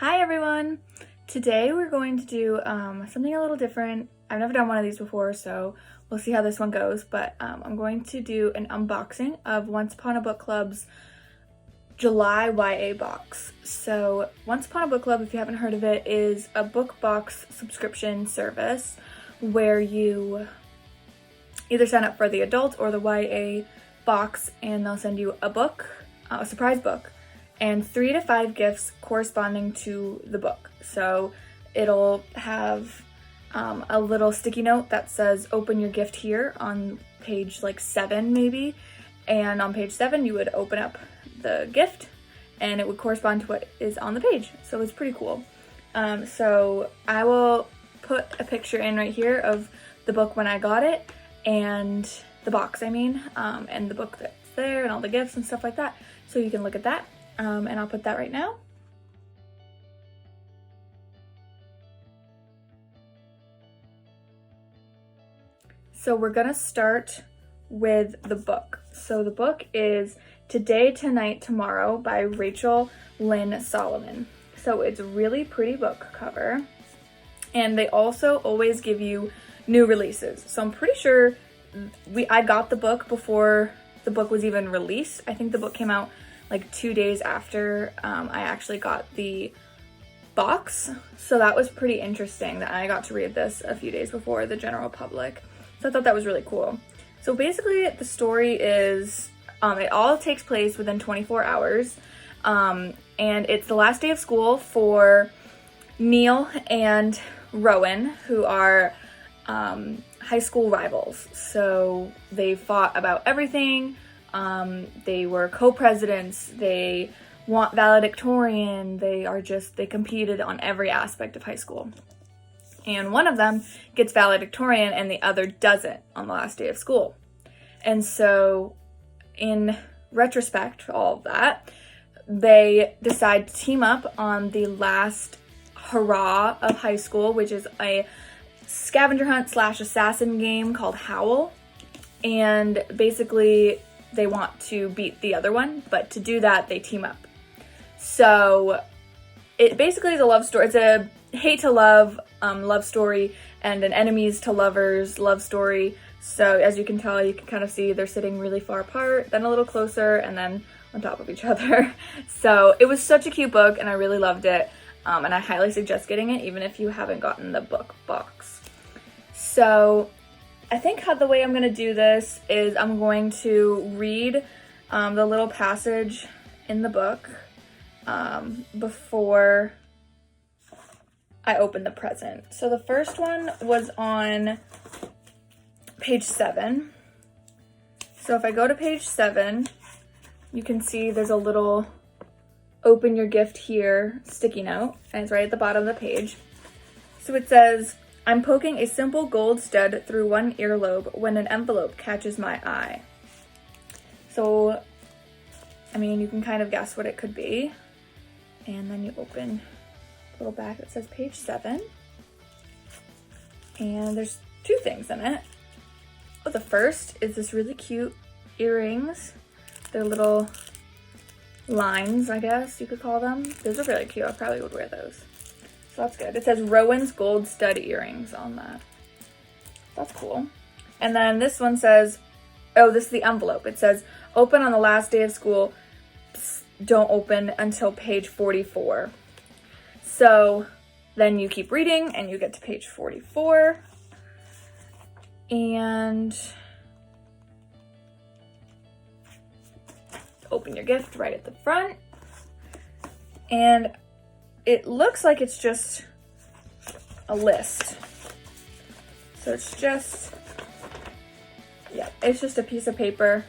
Hi everyone! Today we're going to do something a little different. I've never done one of these before, so we'll see how this one goes, but I'm going to do an unboxing of Once Upon a Book Club's July YA box. So Once Upon a Book Club, if you haven't heard of it, is a book box subscription service where you either sign up for the adult or the YA box and they'll send you a book, a surprise book, and 3 to 5 gifts corresponding to the book. So it'll have a little sticky note that says open your gift here on page like 7 maybe, and on page 7 you would open up the gift and it would correspond to what is on the page. So it's pretty cool. So I will put a picture in right here of the book when I got it, and the box and the book that's there and all the gifts and stuff like that, so you can look at that. And I'll put that right now. So we're gonna start with the book. So the book is Today, Tonight, Tomorrow by Rachel Lynn Solomon. So it's a really pretty book cover, and they also always give you new releases. So I'm pretty sure I got the book before the book was even released. I think the book came out like 2 days after I actually got the box. So that was pretty interesting that I got to read this a few days before the general public. So I thought that was really cool. So basically the story is, it all takes place within 24 hours. And it's the last day of school for Neil and Rowan, who are high school rivals. So they fought about everything. They were co-presidents, they want valedictorian, they competed on every aspect of high school. And one of them gets valedictorian and the other doesn't on the last day of school. And so in retrospect for all of that, they decide to team up on the last hurrah of high school, which is a scavenger hunt / assassin game called Howl. And basically they want to beat the other one, but to do that, they team up. So it basically is a love story. It's a hate to love love story and an enemies to lovers love story. So as you can tell, you can kind of see they're sitting really far apart, then a little closer, and then on top of each other. So it was such a cute book, and I really loved it. And I highly suggest getting it, even if you haven't gotten the book box. So I think the way I'm going to do this is I'm going to read the little passage in the book before I open the present. So the first one was on page 7. So if I go to page 7, you can see there's a little open your gift here sticky note, and it's right at the bottom of the page. So it says, I'm poking a simple gold stud through one earlobe when an envelope catches my eye. So, I mean, you can kind of guess what it could be. And then you open the little back that says page 7. And there's 2 things in it. Oh, the first is this really cute earrings. They're little lines, I guess you could call them. Those are really cute. I probably would wear those. So that's good. It says Rowan's gold stud earrings on that. That's cool. And then this one says, oh, this is the envelope. It says, open on the last day of school. Psst, don't open until page 44. So then you keep reading and you get to page 44. And open your gift right at the front. And it looks like it's just a list. So it's just, yeah, it's just a piece of paper.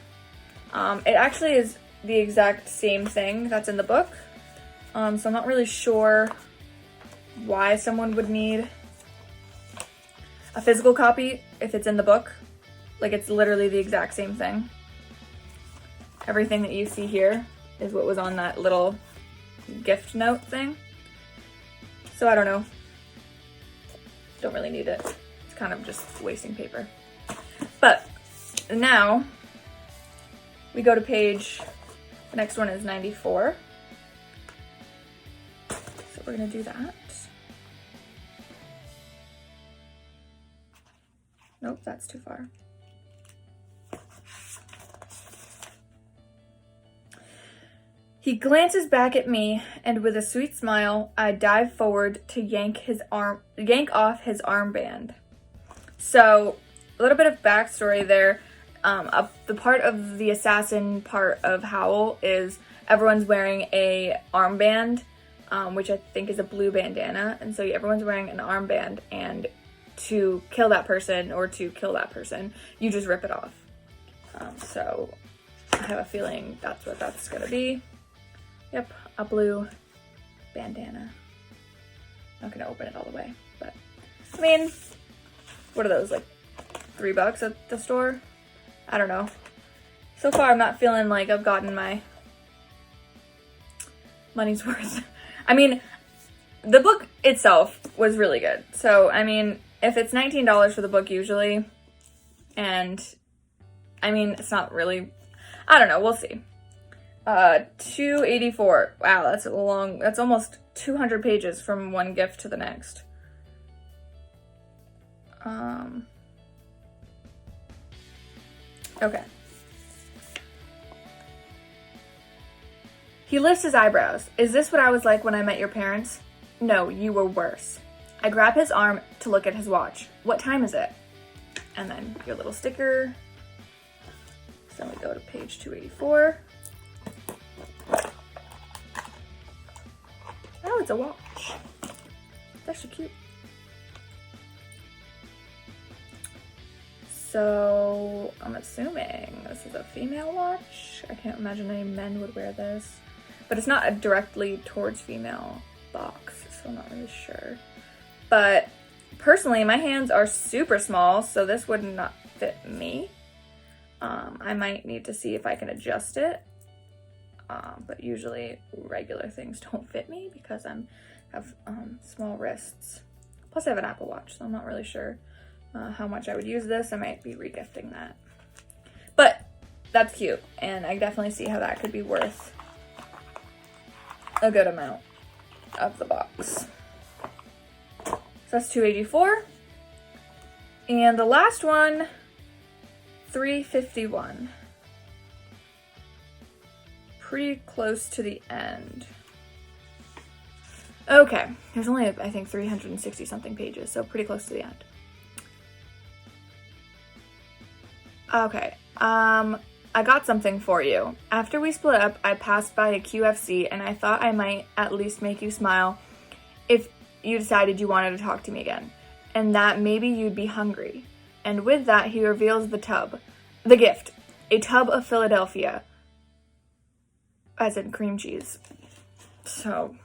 It actually is the exact same thing that's in the book. So I'm not really sure why someone would need a physical copy if it's in the book. Like, it's literally the exact same thing. Everything that you see here is what was on that little gift note thing. So I don't know. Don't really need it. It's kind of just wasting paper. But now we go to page, the next one is 94. So we're gonna do that. Nope, that's too far. He glances back at me, and with a sweet smile, I dive forward to yank off his armband. So, a little bit of backstory there. The part of the assassin part of Howl is everyone's wearing a armband, which I think is a blue bandana, and so everyone's wearing an armband, and to kill that person, you just rip it off. So I have a feeling that's what that's gonna be. Yep, a blue bandana. Not gonna open it all the way, but I mean, what are those, like $3 at the store? I don't know. So far, I'm not feeling like I've gotten my money's worth. I mean, the book itself was really good. So, I mean, if it's $19 for the book usually, and I mean, it's not really, I don't know, we'll see. $2.84. Wow, that's almost 200 pages from one gift to the next. Okay. He lifts his eyebrows. Is this what I was like when I met your parents? No, you were worse. I grab his arm to look at his watch. What time is it? And then your little sticker. So we go to page 284. Oh, it's a watch. That's so cute. So I'm assuming this is a female watch. I can't imagine any men would wear this. But it's not a directly towards female box, so I'm not really sure. But personally, my hands are super small, so this would not fit me. I might need to see if I can adjust it. But usually regular things don't fit me because I have small wrists. Plus I have an Apple Watch, so I'm not really sure how much I would use this. I might be regifting that. But that's cute, and I definitely see how that could be worth a good amount of the box. So that's $2.84. And the last one, $3.51. Pretty close to the end. Okay, there's only, I think, 360 something pages, so pretty close to the end. Okay, I got something for you. After we split up, I passed by a QFC and I thought I might at least make you smile if you decided you wanted to talk to me again, and that maybe you'd be hungry. And with that, he reveals the gift, a tub of Philadelphia, as in cream cheese. So,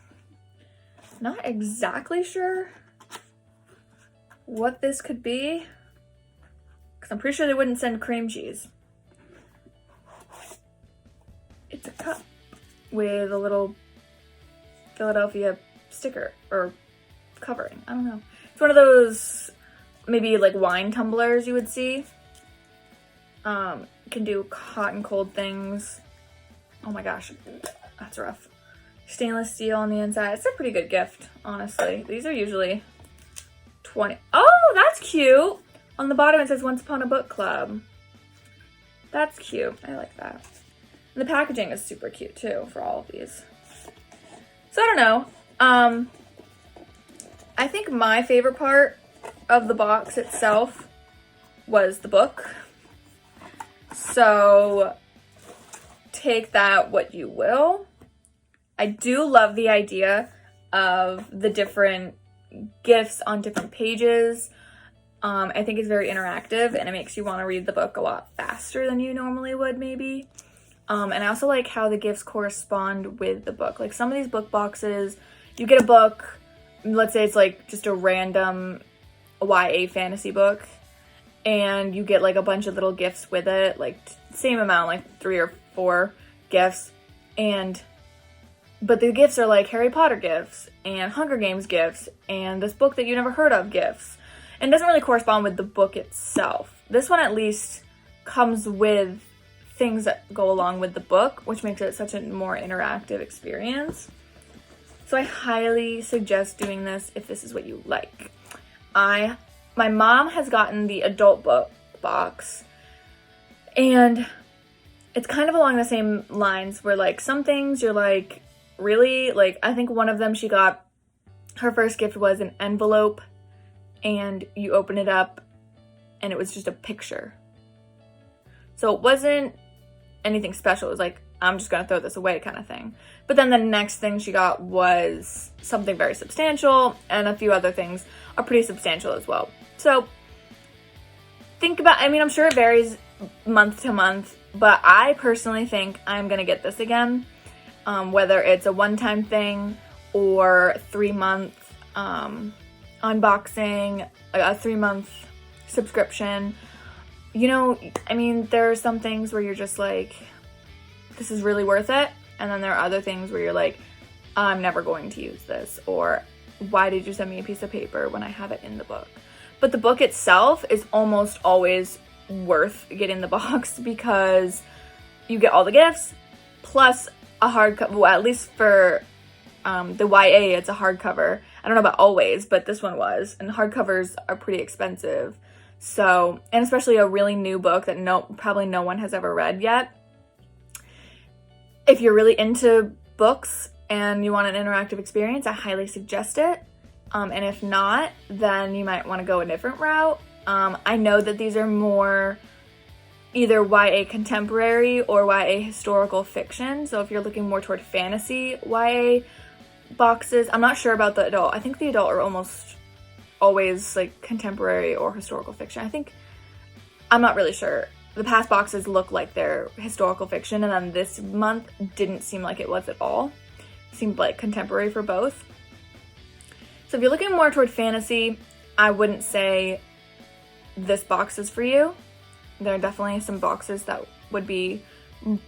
not exactly sure what this could be, because I'm pretty sure they wouldn't send cream cheese. It's a cup with a little Philadelphia sticker or covering. I don't know. It's one of those maybe like wine tumblers you would see. Can do hot and cold things. Oh my gosh, that's rough. Stainless steel on the inside. It's a pretty good gift, honestly. These are usually 20. Oh, that's cute. On the bottom it says Once Upon a Book Club. That's cute. I like that. And the packaging is super cute too for all of these. So I don't know. I think my favorite part of the box itself was the book. So take that what you will. I do love the idea of the different gifts on different pages. I think it's very interactive and it makes you want to read the book a lot faster than you normally would maybe. And I also like how the gifts correspond with the book. Like some of these book boxes, you get a book, let's say it's like just a random YA fantasy book, and you get like a bunch of little gifts with it, like same amount, like 3 or 4 gifts, but the gifts are like Harry Potter gifts and Hunger Games gifts and this book that you never heard of gifts, and it doesn't really correspond with the book itself. This one at least comes with things that go along with the book, which makes it such a more interactive experience. So I highly suggest doing this if this is what you like. My mom has gotten the adult book box, and it's kind of along the same lines where like some things you're like, really? Like I think one of them she got, her first gift was an envelope, and you open it up and it was just a picture. So it wasn't anything special. It was like, I'm just gonna throw this away kind of thing. But then the next thing she got was something very substantial, and a few other things are pretty substantial as well. So think about, I mean, I'm sure it varies month to month, but I personally think I'm gonna get this again, whether it's a one-time thing or 3-month unboxing, a 3-month subscription. You know, I mean, there are some things where you're just like, this is really worth it, and then there are other things where you're like, I'm never going to use this, or why did you send me a piece of paper when I have it in the book? But the book itself is almost always worth getting the box because you get all the gifts plus a hardcover. Well, at least for the YA, it's a hardcover. I don't know about always, but this one was, and hardcovers are pretty expensive. So, and especially a really new book that probably no one has ever read yet. If you're really into books and you want an interactive experience, I highly suggest it. And if not, then you might want to go a different route. I know that these are more either YA contemporary or YA historical fiction. So if you're looking more toward fantasy YA boxes, I'm not sure about the adult. I think the adult are almost always like contemporary or historical fiction. I'm not really sure. The past boxes look like they're historical fiction, and then this month didn't seem like it was at all. It seemed like contemporary for both. So if you're looking more toward fantasy, I wouldn't say this box is for you. There are definitely some boxes that would be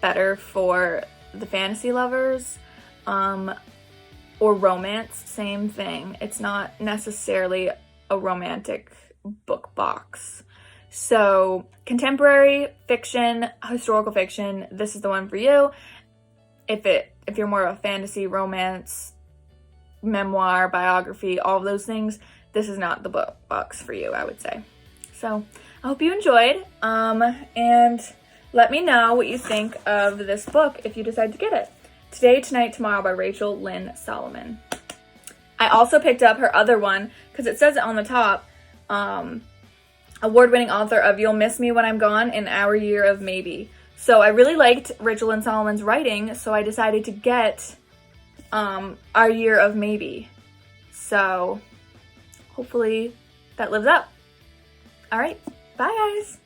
better for the fantasy lovers. Or romance, same thing. It's not necessarily a romantic book box. So contemporary fiction, historical fiction, this is the one for you. If you're more of a fantasy, romance, memoir, biography, all of those things, this is not the book box for you, I would say. So I hope you enjoyed, and let me know what you think of this book if you decide to get it. Today, Tonight, Tomorrow by Rachel Lynn Solomon. I also picked up her other one because it says it on the top, award-winning author of You'll Miss Me When I'm Gone and Our Year of Maybe. So I really liked Rachel Lynn Solomon's writing, so I decided to get Our Year of Maybe. So hopefully that lives up. All right, bye guys.